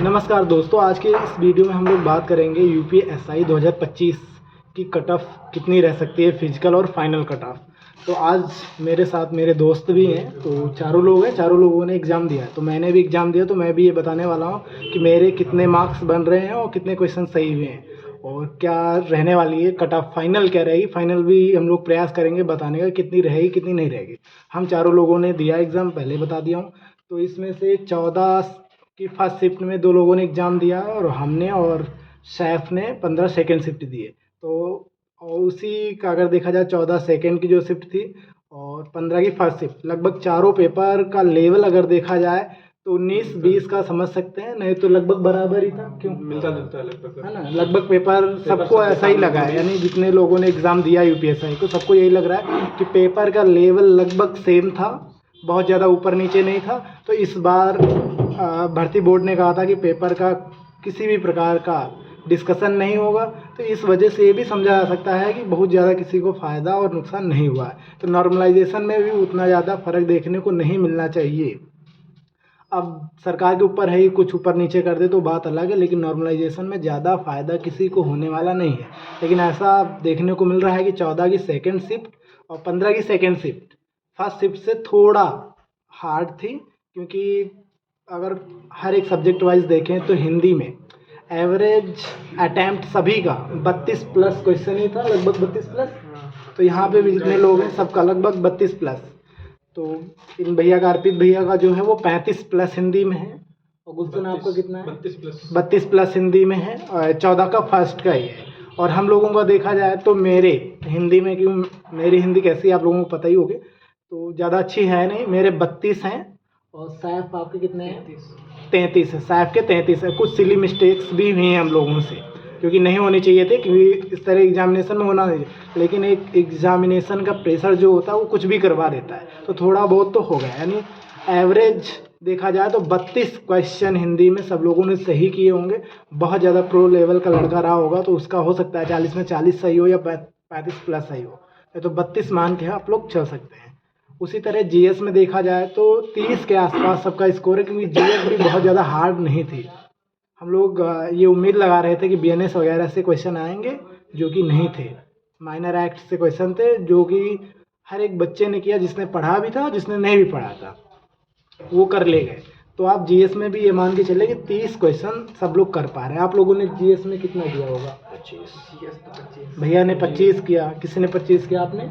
नमस्कार दोस्तों, आज के इस वीडियो में हम लोग बात करेंगे यूपीएसआई 2025 की कट ऑफ कितनी रह सकती है, फिजिकल और फाइनल कट ऑफ। तो आज मेरे साथ मेरे दोस्त भी हैं, तो चारों लोग हैं, चारों लोगों ने एग्ज़ाम दिया है। तो मैंने भी एग्ज़ाम दिया, तो मैं भी ये बताने वाला हूँ कि मेरे कितने मार्क्स बन रहे हैं और कितने क्वेश्चन सही हुए हैं और क्या रहने वाली है कट ऑफ, फाइनल क्या रहेगी। फाइनल भी हम लोग प्रयास करेंगे बताने का कितनी रहेगी कितनी नहीं रहेगी। हम चारों लोगों ने दिया एग्ज़ाम, पहले बता दिया हूँ। तो इसमें से 14 की फर्स्ट शिफ्ट में 2 लोगों ने एग्ज़ाम दिया और हमने और सैफ ने 15 सेकेंड शिफ्ट दिए। तो और उसी का अगर देखा जाए 14 सेकेंड की जो शिफ्ट थी और 15 की फर्स्ट शिफ्ट, लगभग चारों पेपर का लेवल अगर देखा जाए तो 19-20 का समझ सकते हैं, नहीं तो लगभग बराबर ही था। क्यों मिलता जुलता है लगभग, है ना, लगभग पेपर सबको ऐसा ही लगा है। यानी जितने लोगों ने एग्ज़ाम दिया यूपीएसआई को, सबको यही लग रहा है कि पेपर का लेवल लगभग सेम था, बहुत ज़्यादा ऊपर नीचे नहीं था। तो इस बार भर्ती बोर्ड ने कहा था कि पेपर का किसी भी प्रकार का डिस्कशन नहीं होगा। तो इस वजह से ये भी समझा जा सकता है कि बहुत ज़्यादा किसी को फ़ायदा और नुकसान नहीं हुआ है। तो नॉर्मलाइजेशन में भी उतना ज़्यादा फ़र्क देखने को नहीं मिलना चाहिए। अब सरकार के ऊपर है ही, कुछ ऊपर नीचे कर दे तो बात अलग है, लेकिन नॉर्मलाइजेशन में ज़्यादा फ़ायदा किसी को होने वाला नहीं है। लेकिन ऐसा देखने को मिल रहा है कि 14 की सेकेंड शिफ्ट और 15 की सेकेंड शिफ्ट फर्स्ट शिफ्ट से थोड़ा हार्ड थी, क्योंकि अगर हर एक सब्जेक्ट वाइज देखें तो हिंदी में एवरेज अटैम्प्ट सभी का 32 प्लस क्वेश्चन ही था, लगभग 32 प्लस। तो यहाँ पे भी जितने लोग हैं सबका लगभग 32 प्लस। तो इन भैया का, अर्पित भैया का जो है वो 35 प्लस हिंदी में है, और गुलशन आपका कितना है? 32 प्लस हिंदी में है, और 14 का फर्स्ट का ही है। और हम लोगों का देखा जाए तो मेरे हिंदी में, क्यों मेरी हिंदी कैसी है आप लोगों को पता ही होगी, तो ज़्यादा अच्छी है नहीं, मेरे 32 हैं। और सैफ आपके कितने हैं? 33 है, सैफ के 33 है। कुछ सिली मिस्टेक्स भी हुई हैं हम लोगों से, क्योंकि नहीं होनी चाहिए थे, क्योंकि इस तरह एग्जामिनेशन में होना नहीं चाहिए। लेकिन एक एग्जामिनेशन का प्रेशर जो होता है वो कुछ भी करवा देता है, तो थोड़ा बहुत तो हो गया। यानी एवरेज देखा जाए तो 32 क्वेश्चन हिंदी में सब लोगों ने सही किए होंगे। बहुत ज़्यादा प्रो लेवल का लड़का रहा होगा तो उसका हो सकता है 40 में 40 सही हो या 35 प्लस सही हो, तो 32 मान के आप लोग चल सकते हैं। उसी तरह जीएस में देखा जाए तो 30 के आसपास सबका स्कोर है, क्योंकि जीएस भी बहुत ज़्यादा हार्ड नहीं थी। हम लोग ये उम्मीद लगा रहे थे कि बीएनएस वगैरह से क्वेश्चन आएंगे, जो कि नहीं थे। माइनर एक्ट से क्वेश्चन थे, जो कि हर एक बच्चे ने किया, जिसने पढ़ा भी था जिसने नहीं भी पढ़ा था वो कर ले गए। तो आप जीएस में भी ये मान के चले कि 30 क्वेश्चन सब लोग कर पा रहे हैं। आप लोगों ने जीएस में कितना दिया होगा? 25। भैया ने 25 किया, किसी ने 25 किया, आपने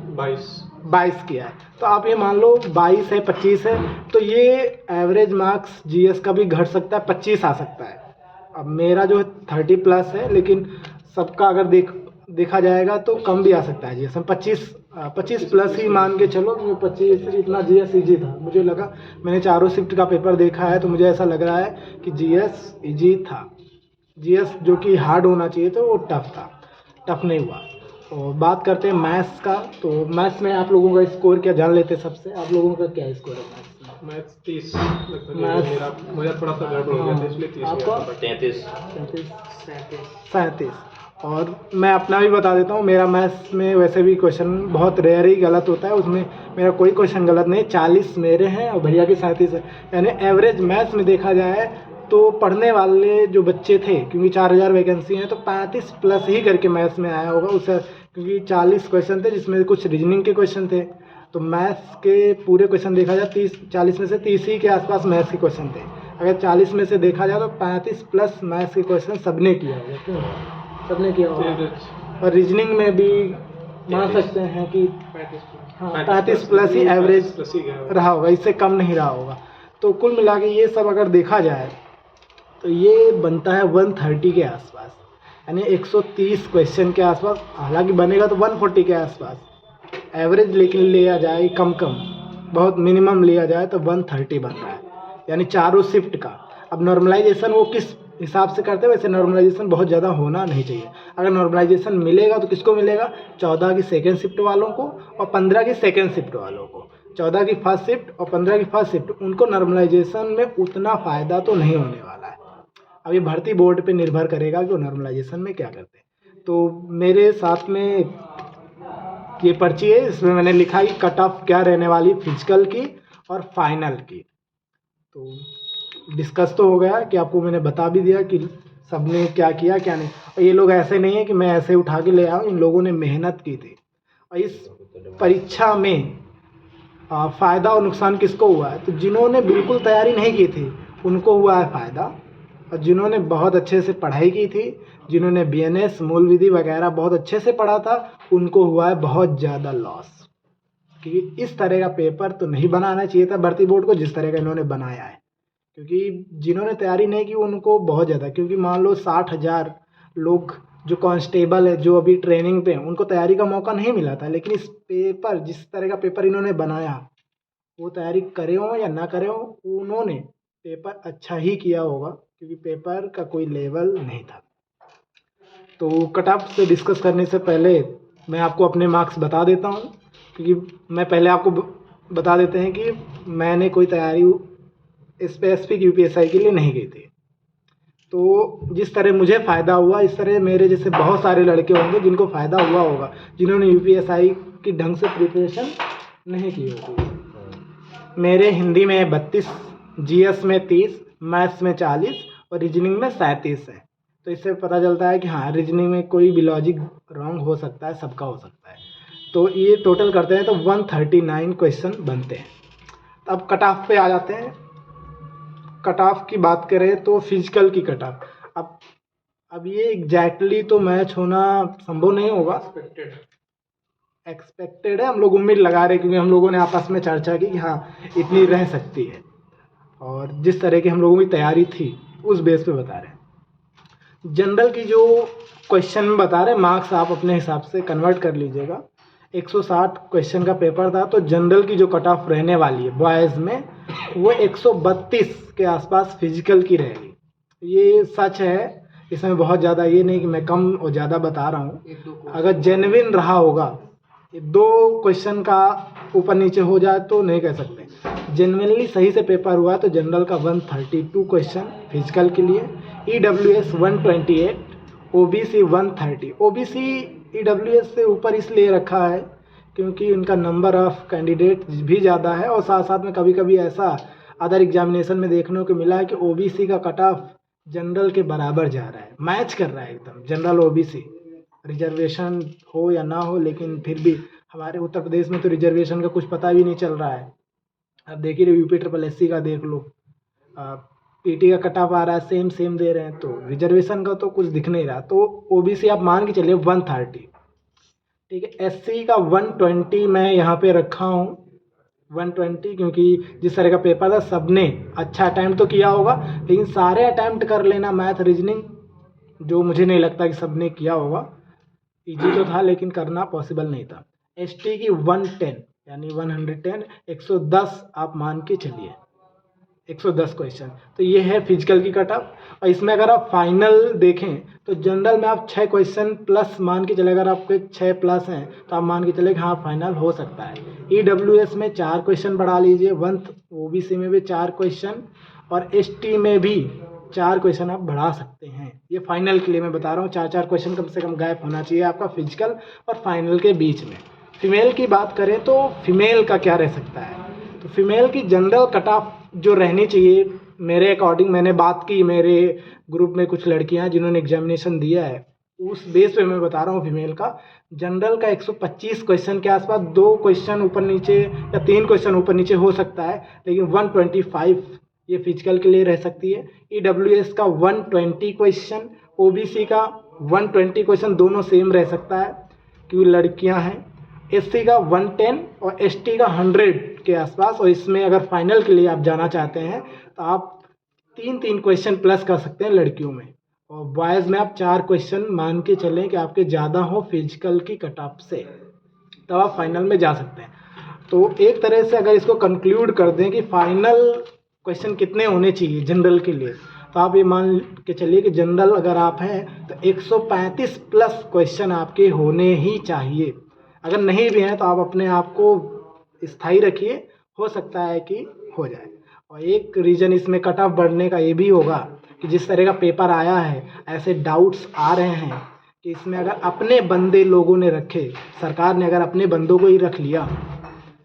22 किया है। तो आप ये मान लो 22 है, 25 है, तो ये एवरेज मार्क्स जीएस का भी घट सकता है, 25 आ सकता है। अब मेरा जो है 30 प्लस है, लेकिन सबका अगर देखा जाएगा तो कम भी आ सकता है जीएस में। 25 प्लस ही मान के चलो, 25 इतना जीएस ईजी था मुझे लगा। मैंने चारों शिफ्ट का पेपर देखा है तो मुझे ऐसा लग रहा है कि जीएस ईजी था। जीएस जो कि हार्ड होना चाहिए था वो टफ था, टफ नहीं हुआ। और बात करते हैं मैथ्स का, तो मैथ्स में आप लोगों का स्कोर क्या जान लेते हैं सबसे? आप लोगों का क्या स्कोर है मैथ्स 30? मुझे थोड़ा सा गड़बड़ हो गया था, इसलिए 30 आपका 33 37। और मैं अपना भी बता देता हूँ, मेरा मैथ्स में वैसे भी क्वेश्चन बहुत रेयर ही गलत होता है, उसमें मेरा कोई क्वेश्चन गलत नहीं। 40 मेरे हैं और भैया के 37 है। यानी एवरेज मैथ्स में देखा जाए तो पढ़ने वाले जो बच्चे थे, क्योंकि 4000 वैकेंसी हैं, तो 35 प्लस ही करके मैथ्स में आया होगा उससे, क्योंकि 40 क्वेश्चन थे जिसमें कुछ रीजनिंग के क्वेश्चन थे। तो मैथ्स के पूरे क्वेश्चन देखा जाए 40 में से 30 ही के आसपास मैथ्स के क्वेश्चन थे। अगर 40 में से देखा जाए तो 35 प्लस मैथ्स के क्वेश्चन सबने किया होगा। क्यों सबने किया होगा? और रीजनिंग में भी मान सकते हैं कि 35 प्लस ही एवरेज रहा होगा, इससे कम नहीं रहा होगा। तो कुल मिला के ये सब अगर देखा जाए तो ये बनता है 130 के आसपास, यानी 130 क्वेश्चन के आसपास। हालांकि बनेगा तो 140 के आसपास एवरेज, लेकिन लिया जाए कम बहुत मिनिमम लिया जाए तो 130 बन रहा है, यानी चारों शिफ्ट का। अब नॉर्मलाइजेशन वो किस हिसाब से करते हैं, वैसे नॉर्मलाइजेशन बहुत ज़्यादा होना नहीं चाहिए। अगर नॉर्मलाइजेशन मिलेगा तो किसको मिलेगा? 14 की सेकेंड शिफ्ट वालों को और 15 की सेकेंड शिफ्ट वालों को। 14 की फर्स्ट शिफ्ट और 15 की फर्स्ट शिफ्ट, उनको नॉर्मलाइजेशन में उतना फ़ायदा तो नहीं होने वाला है। अब ये भर्ती बोर्ड पे निर्भर करेगा कि वो नॉर्मलाइजेशन में क्या करते हैं। तो मेरे साथ में ये पर्ची है, इसमें मैंने लिखा है कि कट ऑफ क्या रहने वाली फिजिकल की और फाइनल की। तो डिस्कस तो हो गया कि आपको मैंने बता भी दिया कि सबने क्या किया क्या नहीं। और ये लोग ऐसे नहीं है कि मैं ऐसे उठा के ले आऊँ, इन लोगों ने मेहनत की थी। और इस परीक्षा में फ़ायदा और नुकसान किसको हुआ है? तो जिन्होंने बिल्कुल तैयारी नहीं की थी उनको हुआ है फ़ायदा, और जिन्होंने बहुत अच्छे से पढ़ाई की थी, जिन्होंने बीएनएस मूल विधि वगैरह बहुत अच्छे से पढ़ा था, उनको हुआ है बहुत ज़्यादा लॉस। क्योंकि इस तरह का पेपर तो नहीं बनाना चाहिए था भर्ती बोर्ड को जिस तरह का इन्होंने बनाया है। क्योंकि जिन्होंने तैयारी नहीं की उनको बहुत ज़्यादा, क्योंकि मान लो 60,000 लोग जो कांस्टेबल है जो अभी ट्रेनिंग पे हैं उनको तैयारी का मौका नहीं मिला था। लेकिन इस पेपर जिस तरह का पेपर इन्होंने बनाया, वो तैयारी करे हों या ना करे हों, उन्होंने पेपर अच्छा ही किया होगा, क्योंकि पेपर का कोई लेवल नहीं था। तो कट ऑफ से डिस्कस करने से पहले मैं आपको अपने मार्क्स बता देता हूँ, क्योंकि मैं पहले आपको बता देते हैं कि मैंने कोई तैयारी स्पेसिफिक यूपीएसआई के लिए नहीं की थी। तो जिस तरह मुझे फ़ायदा हुआ, इस तरह मेरे जैसे बहुत सारे लड़के होंगे जिनको फ़ायदा हुआ होगा, जिन्होंने यूपीएसआई की ढंग से प्रिपरेशन नहीं की होगी। मेरे हिंदी में 32, जीएस में 30, मैथ्स में 40 और रीजनिंग में 37 है। तो इससे पता चलता है कि हाँ, रीजनिंग में कोई भी लॉजिक रॉन्ग हो सकता है, सबका हो सकता है। तो ये टोटल करते हैं तो 139 क्वेश्चन बनते हैं। अब कट ऑफ पे आ जाते हैं। कट ऑफ की बात करें तो फिजिकल की कट ऑफ, अब ये एग्जैक्टली तो मैच होना संभव नहीं होगा, एक्सपेक्टेड है, हम लोग उम्मीद लगा रहे हैं, क्योंकि हम लोगों ने आपस में चर्चा की कि हाँ इतनी रह सकती है, और जिस तरह की हम लोगों की तैयारी थी उस बेस पे बता रहे हैं। जनरल की जो क्वेश्चन में बता रहे हैं, मार्क्स आप अपने हिसाब से कन्वर्ट कर लीजिएगा। 160 क्वेश्चन का पेपर था, तो जनरल की जो कट ऑफ रहने वाली है बॉयज़ में, वो 132 के आसपास फिजिकल की रहेगी। ये सच है, इसमें बहुत ज़्यादा ये नहीं कि मैं कम और ज़्यादा बता रहा हूँ। अगर जेन्युइन रहा होगा, ये 2 क्वेश्चन का ऊपर नीचे हो जाए तो नहीं कह सकते। जेन्युइनली सही से पेपर हुआ तो जनरल का 132 क्वेश्चन फिजिकल के लिए, ईडब्ल्यूएस 128, ओबीसी 130। ओबीसी ईडब्ल्यूएस से ऊपर इसलिए रखा है क्योंकि इनका नंबर ऑफ़ कैंडिडेट भी ज़्यादा है, और साथ साथ में कभी कभी ऐसा अदर एग्जामिनेशन में देखने को मिला है कि ओबीसी का कट ऑफ जनरल के बराबर जा रहा है, मैच कर रहा है एकदम जनरल ओबीसी। रिजर्वेशन हो या ना हो, लेकिन फिर भी हमारे उत्तर प्रदेश में तो रिजर्वेशन का कुछ पता भी नहीं चल रहा है। अब देखिए यूपी ट्रिपल एससी का देख लो, पीटी का कट ऑफ आ रहा है, सेम दे रहे हैं, तो रिजर्वेशन का तो कुछ दिख नहीं रहा। तो ओबीसी आप मान के चलिए 130, ठीक है। एससी का 120 मैं यहाँ पे रखा हूँ, 120, क्योंकि जिस तरह का पेपर था सबने अच्छा अटैम्प्ट तो किया होगा, लेकिन सारे अटैम्प्ट कर लेना मैथ रीजनिंग, जो मुझे नहीं लगता कि सबने किया होगा। ईजी तो था लेकिन करना पॉसिबल नहीं था। एसटी की 110 यानी 110, 110 आप मान के चलिए, 110 क्वेश्चन। तो ये है फिजिकल की कट ऑफ। और इसमें अगर आप फाइनल देखें तो जनरल में आप 6 क्वेश्चन प्लस मान के चले, अगर आपके 6 प्लस हैं तो आप मान के चले कि हाँ फाइनल हो सकता है। ईडब्ल्यूएस में 4 क्वेश्चन बढ़ा लीजिए, ओबीसी में भी 4 क्वेश्चन, और एसटी में भी 4 क्वेश्चन आप बढ़ा सकते हैं। ये फाइनल के लिए मैं बता रहा हूँ, 4 क्वेश्चन कम से कम गैप होना चाहिए आपका फिजिकल और फाइनल के बीच में। फीमेल की बात करें तो फीमेल का क्या रह सकता है, तो फीमेल की जनरल कट ऑफ जो रहनी चाहिए मेरे अकॉर्डिंग, मैंने बात की, मेरे ग्रुप में कुछ लड़कियां जिन्होंने एग्जामिनेशन दिया है, उस बेस पे मैं बता रहा हूँ। फीमेल का जनरल का 125 क्वेश्चन के आसपास, 2 क्वेश्चन ऊपर नीचे या 3 क्वेश्चन ऊपर नीचे हो सकता है, लेकिन 125 ये फिजिकल के लिए रह सकती है। ईडब्ल्यूएस का 120 क्वेश्चन, ओबीसी का 120 क्वेश्चन, दोनों सेम रह सकता है क्योंकि लड़कियां हैं। एससी का 110 और एसटी का 100 के आसपास। और इसमें अगर फाइनल के लिए आप जाना चाहते हैं तो आप 3 क्वेश्चन प्लस कर सकते हैं लड़कियों में, और बॉयज़ में आप 4 क्वेश्चन मान के चलें कि आपके ज़्यादा हो फिजिकल की कट ऑफ से, तब आप फाइनल में जा सकते हैं। तो एक तरह से अगर इसको कंक्लूड कर दें कि फाइनल क्वेश्चन कितने होने चाहिए जनरल के लिए, तो आप ये मान के चलिए कि जनरल अगर आप हैं तो 135 प्लस क्वेश्चन आपके होने ही चाहिए। अगर नहीं भी हैं तो आप अपने आप को स्थायी रखिए, हो सकता है कि हो जाए। और एक रीज़न इसमें कट ऑफ बढ़ने का ये भी होगा कि जिस तरह का पेपर आया है, ऐसे डाउट्स आ रहे हैं कि इसमें अगर अपने बंदे लोगों ने रखे, सरकार ने अगर अपने बंदों को ही रख लिया,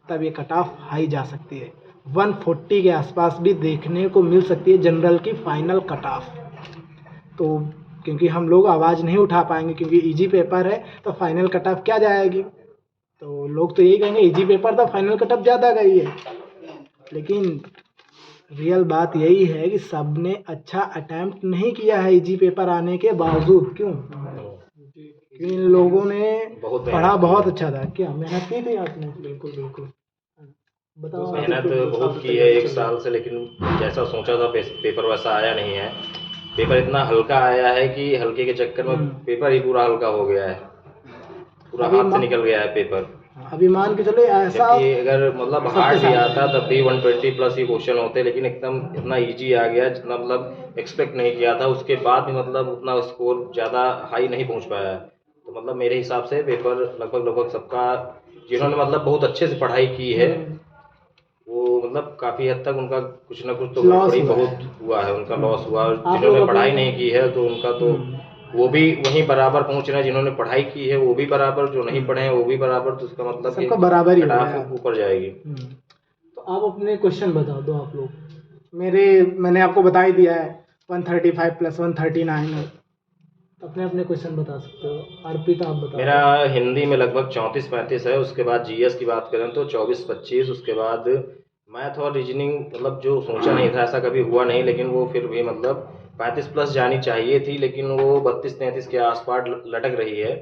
तब ये कट ऑफ हाई जा सकती है। 140 के आसपास भी देखने को मिल सकती है जनरल की फाइनल कट ऑफ। तो क्योंकि हम लोग आवाज़ नहीं उठा पाएंगे क्योंकि इजी पेपर है, तो फाइनल कट ऑफ क्या जाएगी, तो लोग तो यही कहेंगे इजी पेपर था, फाइनल कट ऑफ ज़्यादा गई है। लेकिन रियल बात यही है कि सब ने अच्छा अटैम्प्ट नहीं किया है इजी पेपर आने के बावजूद। क्यों? क्योंकि इन लोगों ने बहुत पढ़ा बहुत अच्छा था। क्या मेहनत की थी आपने? बिल्कुल बिल्कुल। बताओ। मेहनत बहुत की है 1 साल से, लेकिन जैसा सोचा था पेपर वैसा आया नहीं है। पेपर इतना हल्का आया है कि हल्के के चक्कर में पेपर ही पूरा हल्का हो गया है, पूरा अभी हाथ से निकल गया है पेपर। अभी मान के चलो ऐसा जबकि अगर मतलब हार्ड भी आता तब भी 120 प्लस ही क्वेश्चन होते, लेकिन एकदम इतना इजी आ गया जितना मतलब एक्सपेक्ट नहीं किया था। उसके बाद भी मतलब उतना स्कोर ज़्यादा हाई नहीं पहुंच पाया है। तो मतलब मेरे हिसाब से पेपर लगभग सबका, जिन्होंने मतलब बहुत अच्छे से पढ़ाई की है वो मतलब काफ़ी हद तक उनका कुछ ना कुछ तो Loss बड़ी हुआ बहुत हुआ है, उनका लॉस हुआ। और आप जिन्होंने लोग पढ़ाई अपने- नहीं की है तो उनका तो वो भी वहीं बराबर पहुंच रहे हैं। जिन्होंने पढ़ाई की है वो भी बराबर, जो नहीं पढ़े हैं वो भी बराबर। तो उसका मतलब कि सबका बराबर ही हो कट गया। ऑफ ऊपर जाएगी। तो आप अपने क्वेश्चन बता दो आप लोग। मैंने आपको बता ही दिया है 135 प्लस 139 है। अपने अपने क्वेश्चन बता सकते हो। अर्पित आप बता। मेरा हिंदी में लगभग 34-35 है। उसके बाद जीएस की बात करें तो 24-25। उसके बाद मैथ और रीजनिंग मतलब जो सोचा नहीं था, ऐसा कभी हुआ नहीं, लेकिन वो फिर भी मतलब 35 प्लस जानी चाहिए थी, लेकिन वो 32-33 के आसपास लटक रही है,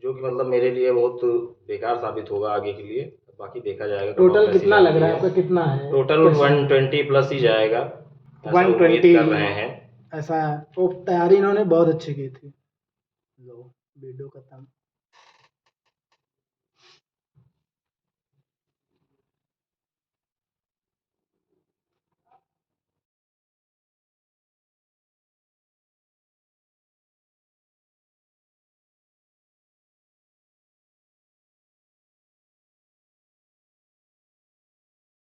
जो कि मतलब मेरे लिए बहुत बेकार साबित होगा आगे के लिए। बाकी देखा जाएगा। टोटल कितना लग रहा है आपका? कितना है टोटल 120 प्लस ही जाएगा, ऐसा उम्मीद 120 कर रहे हैं। ऐसा है। वो तैयारी इन्होंने बहुत अच्छी की थी। लो वीडियो खत्म।